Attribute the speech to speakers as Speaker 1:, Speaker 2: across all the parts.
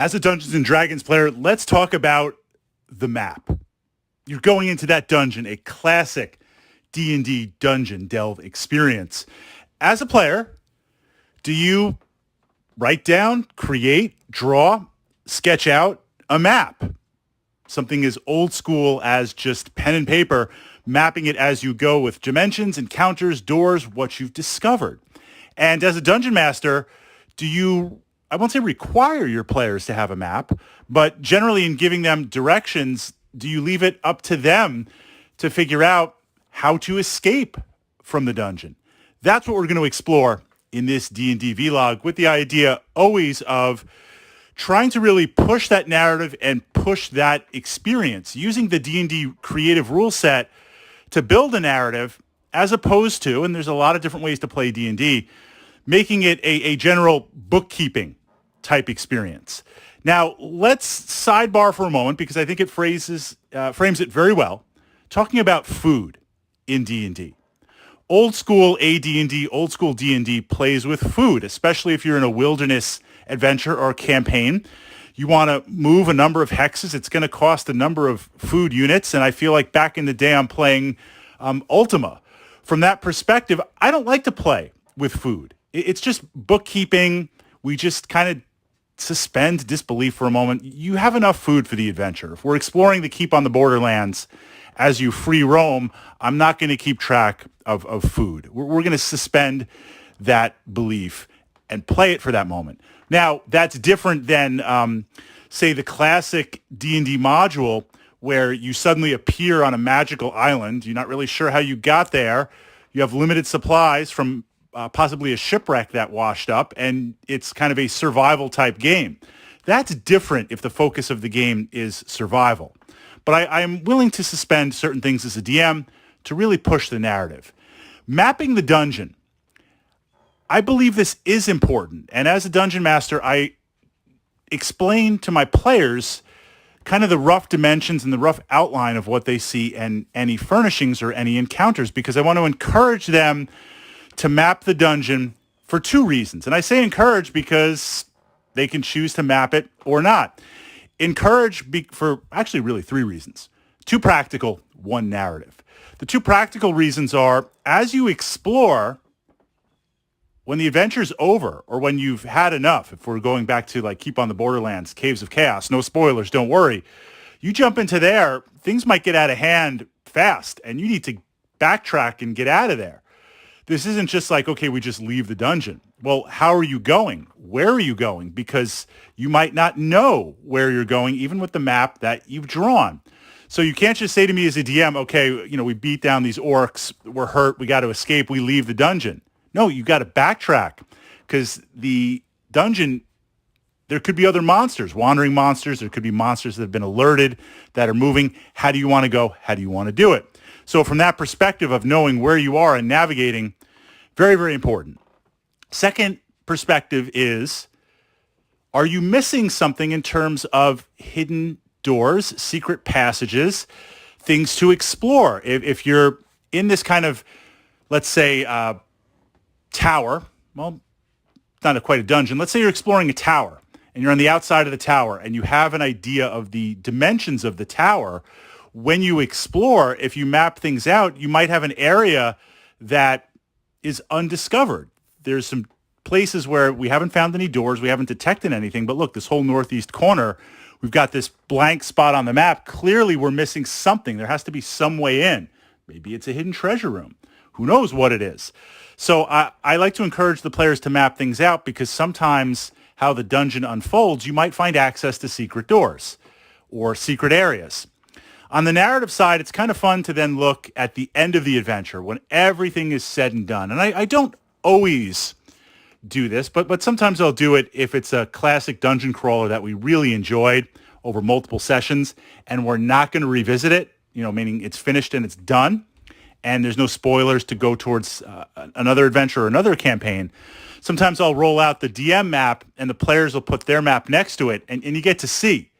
Speaker 1: As a Dungeons and Dragons player, let's talk about the map. You're going into that dungeon, a classic D&D dungeon delve experience. As a player, do you write down, create, draw, sketch out a map? Something as old school as just pen and paper, mapping it as you go with dimensions, encounters, doors, what you've discovered. And as a dungeon master, do you, I won't say require your players to have a map, but generally in giving them directions, do you leave it up to them to figure out how to escape from the dungeon? That's what we're going to explore in this D&D vlog, with the idea always of trying to really push that narrative and push that experience using the D&D creative rule set to build a narrative, as opposed to, and there's a lot of different ways to play D&D, making it a general bookkeeping type experience. Now, let's sidebar for a moment because I think it frames it very well, talking about food in D&D. Old school AD&D, old school D&D plays with food, especially if you're in a wilderness adventure or campaign. You want to move a number of hexes. It's going to cost a number of food units. And I feel like back in the day, I'm playing Ultima. From that perspective, I don't like to play with food. It's just bookkeeping. We just kind of suspend disbelief for a moment. You have enough food for the adventure. If we're exploring the Keep on the Borderlands as you free roam, I'm not going to keep track of food. We're going to suspend that belief and play it for that moment. Now, that's different than, say, the classic D&D module where you suddenly appear on a magical island. You're not really sure how you got there. You have limited supplies from possibly a shipwreck that washed up, and it's kind of a survival type game. That's different if the focus of the game is survival. But I'm willing to suspend certain things as a DM to really push the narrative. Mapping the dungeon. I believe this is important. And as a dungeon master, I explain to my players kind of the rough dimensions and the rough outline of what they see and any furnishings or any encounters, because I want to encourage them to map the dungeon for two reasons. And I say encourage because they can choose to map it or not. Encourage for actually really three reasons. Two practical, one narrative. The two practical reasons are, as you explore, when the adventure's over or when you've had enough, if we're going back to like Keep on the Borderlands, Caves of Chaos, no spoilers, don't worry. You jump into there, things might get out of hand fast and you need to backtrack and get out of there. This isn't just like, okay, we just leave the dungeon. Well, how are you going? Where are you going? Because you might not know where you're going, even with the map that you've drawn. So you can't just say to me as a DM, okay, we beat down these orcs, we're hurt, we got to escape, we leave the dungeon. No, you got to backtrack because the dungeon, there could be other monsters, wandering monsters. There could be monsters that have been alerted that are moving. How do you want to go? How do you want to do it? So from that perspective of knowing where you are and navigating, very, very important. Second perspective is, are you missing something in terms of hidden doors, secret passages, things to explore? If you're in this kind of, let's say, tower, well, not quite a dungeon. Let's say you're exploring a tower and you're on the outside of the tower and you have an idea of the dimensions of the tower. When you explore, if you map things out, you might have an area that is undiscovered. There's some places where we haven't found any doors, we haven't detected anything, but look, this whole northeast corner, we've got this blank spot on the map. Clearly we're missing something. There has to be some way in. Maybe it's a hidden treasure room. Who knows what it is? So I like to encourage the players to map things out because sometimes how the dungeon unfolds, you might find access to secret doors or secret areas. On the narrative side, it's kind of fun to then look at the end of the adventure when everything is said and done. And I don't always do this, but sometimes I'll do it if it's a classic dungeon crawler that we really enjoyed over multiple sessions and we're not going to revisit it, meaning it's finished and it's done. And there's no spoilers to go towards another adventure or another campaign. Sometimes I'll roll out the DM map and the players will put their map next to it. And you get to see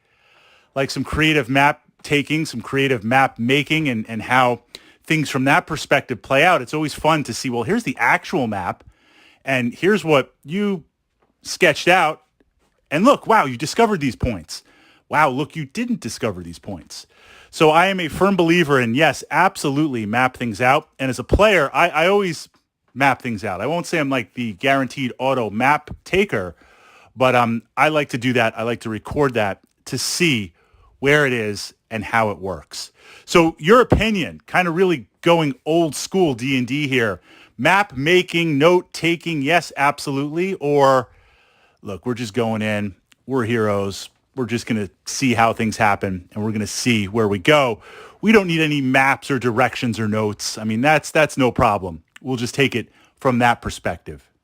Speaker 1: like some creative map taking, some creative map making and how things from that perspective play out. It's always fun to see, well, here's the actual map and here's what you sketched out And look, wow, you discovered these points. Wow, look, you didn't discover these points. So I am a firm believer in, yes, absolutely map things out. And as a player, I always map things out. I won't say I'm like the guaranteed auto map taker, but I like to do that. I like to record that to see where it is and how it works. So your opinion, kind of really going old school D&D here, map making, note taking, yes, absolutely. Or look, we're just going in, we're heroes. We're just going to see how things happen, and we're going to see where we go. We don't need any maps or directions or notes. I mean, that's no problem. We'll just take it from that perspective.